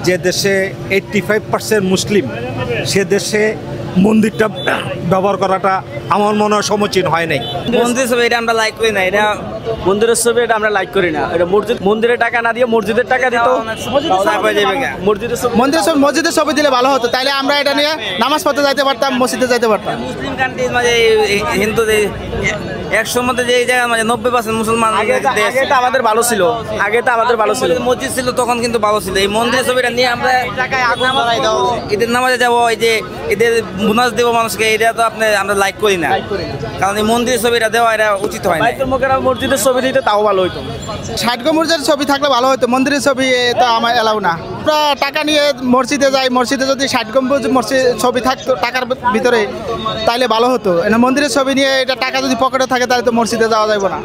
যে দেশে 85% মুসলিম, সে দেশে মন্দিরটা ব্যবহার করাটা আমার মনে হয় সমীচীন হয় নাই। মন্দিরের ছবি এটা আমরা লাইক করি না, এটা মন্দিরের ছবি এটা আমরা লাইক করি না। এটা মন্দিরের টাকা না দিয়ে মসজিদের টাকা দিত, মসজিদের ছবি দিলে ভালো হতো, তাইলে আমরা এটা নিয়ে নামাজ পড়তে যাইতে পারতাম, মসজিদে যাইতে পারতাম। মুসলিম কান্ট্রি মানে হিন্দু 100 মধ্যে যে জায়গা মানে 90% মুসলমান। আগে তো আমাদের ভালো ছিল, মসজিদ ছিল তখন কিন্তু ভালো ছিল। এই মন্দিরের ছবিটা নিয়ে আমরা ঈদের নামাজে যাবো, এই যে ঈদের বোনাস দেবো মানুষকে, এটা তো আমরা লাইক করি না, কারণ এই মন্দিরের ছবিটা দেওয়া এটা উচিত হয় না। মসজিদের ছবি দিতে তাও ভালো হইতো। 60 গম্বুজের ছবি থাকলে ভালো হতো, মন্দিরের ছবি তো আমার এলাও না। আমরা টাকা নিয়ে মসজিদে যাই, মসজিদে যদি 60 গম্বুজ ছবি থাকতো টাকার ভিতরে তাইলে ভালো হতো। মন্দিরের ছবি নিয়ে এটা টাকা যদি পকেটে থাকে তাহলে তো মসজিদে যাওয়া যাবে না।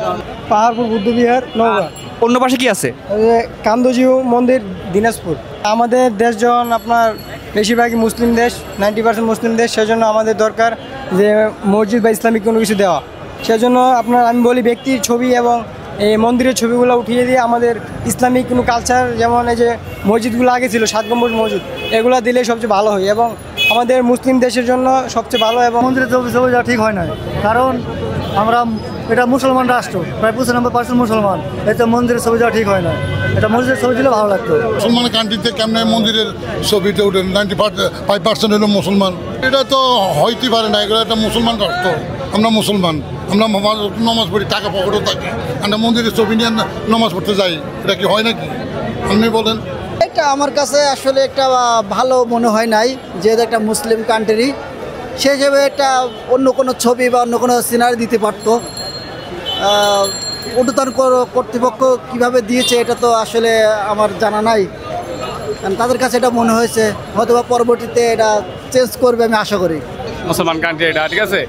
পাহাড়পুর বুদ্ধবিহার, নওগাঁ। অন্য পাশে কি আছে? কান্দজিউ মন্দির, দিনাজপুর। আমাদের দেশ যখন আপনার বেশিরভাগই মুসলিম দেশ, 90% মুসলিম দেশ, সেজন্য আমাদের দরকার যে মসজিদ বা ইসলামিক কোনো কিছু দেওয়া। সেজন্য আমি বলি ব্যক্তির ছবি এবং এই মন্দিরের ছবিগুলো উঠিয়ে দিয়ে আমাদের ইসলামিক কোনো কালচার, যেমন এই যে মসজিদগুলো আগে ছিল 7 গম্বুজ মসজিদ, এগুলো দিলে সবচেয়ে ভালো হয় এবং আমাদের মুসলিম দেশের জন্য সবচেয়ে ভালো। এবং মন্দিরের ছবি যা ঠিক হয় না, কারণ আমরা এটা মুসলমান রাষ্ট্র, প্রায় 95% মুসলমান, এতে মন্দিরের ছবি যা ঠিক হয় না। এটা মসজিদের ছবি দিলে ভালো লাগতো। মুসলমান কান্ট্রিতে কেমন মন্দিরের ছবিতে উঠে 95% হলো মুসলমান, এটা তো হইতে পারে না। এগুলো একটা মুসলমান রাষ্ট্র, আমরা মুসলমান, আমরা নামাজ পড়ি, টাকা পকেটও থাকে, আমরা মন্দিরের ছবি নিয়ে নামাজ পড়তে যাই, এটা কি হয় নাকি? আপনি বলেন। এটা আমার কাছে আসলে একটা ভালো মনে হয় নাই, যেহেতু একটা মুসলিম কান্ট্রি, সে হিসেবে একটা অন্য কোনো ছবি বা অন্য কোনো সিনারি দিতে পারতো। ঊর্ধ্বতন কর্তৃপক্ষ কীভাবে দিয়েছে এটা তো আসলে আমার জানা নাই, কারণ তাদের কাছে এটা মনে হয়েছে, হয়তো বা পরবর্তীতে এটা চেঞ্জ করবে আমি আশা করি। মুসলমান কান্ট্রি এটা, ঠিক আছে,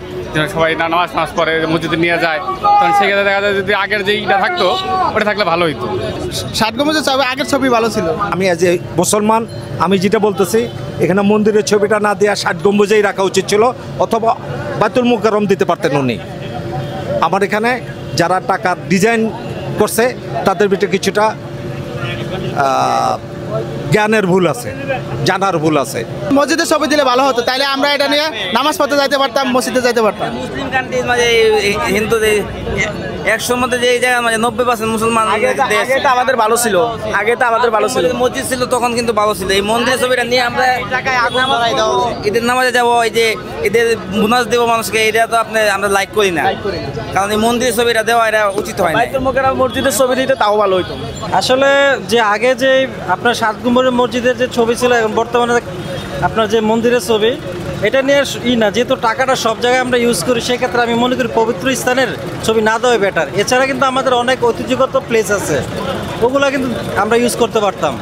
সবাই নামাজ পড়ে মসজিদে নিয়ে যায়, তখন সেক্ষেত্রে দেখা যায় যদি আগের যে ইটা থাকতো ওটা থাকলে ভালো হইতো। 60 গম্বুজের ছবি আগের ছবি ভালো ছিল। আমি আজ মুসলমান, আমি যেটা বলতেছি, এখানে মন্দিরের ছবিটা না দেওয়া 60 গম্বুজেই রাখা উচিত ছিল, অথবা বাইতুল মুকাররম দিতে পারতেন উনি। আমার এখানে যারা টাকার ডিজাইন করছে তাদের ভিতরে কিছুটা জ্ঞানের ভুল আছে, জানার ভুল আছে। মসজিদের ছবি দিলে ভালো হতো, তাইলে আমরা এটা নিয়ে নামাজ পড়তে যাইতে পারতাম, মসজিদে যাইতে পারতাম। মুসলিম কান্ট্রি মানে হিন্দু 100 মধ্যে যে জায়গা মানে 90% মুসলমান। আগে তো আমাদের ভালো ছিল, মসজিদ ছিল তখন কিন্তু ভালো ছিল। এই মন্দিরের ছবিটা নিয়ে আমরা ঈদের নামাজে যাবো, এই যে ঈদের বোনাস দেবো মানুষকে, এটা তো আমরা লাইক করি না, কারণ এই মন্দিরের ছবিটা দেওয়া এটা উচিত হয় না। মসজিদের ছবি দিতে তাও ভালো হইতো। আসলে যে আগে যে আপনার 7 গম্বুজের মসজিদের যে ছবি ছিল, এখন বর্তমানে আপনার যে মন্দিরের ছবি, এটা নিয়ে না, যেহেতু টাকাটা সব জায়গায় আমরা ইউজ করি, সেক্ষেত্রে আমি মনে করি পবিত্র স্থানের ছবি না দেওয়া বেটার। এছাড়া কিন্তু আমাদের অনেক ঐতিহ্যগত প্লেস আছে, ওগুলো কিন্তু আমরা ইউজ করতে পারতাম।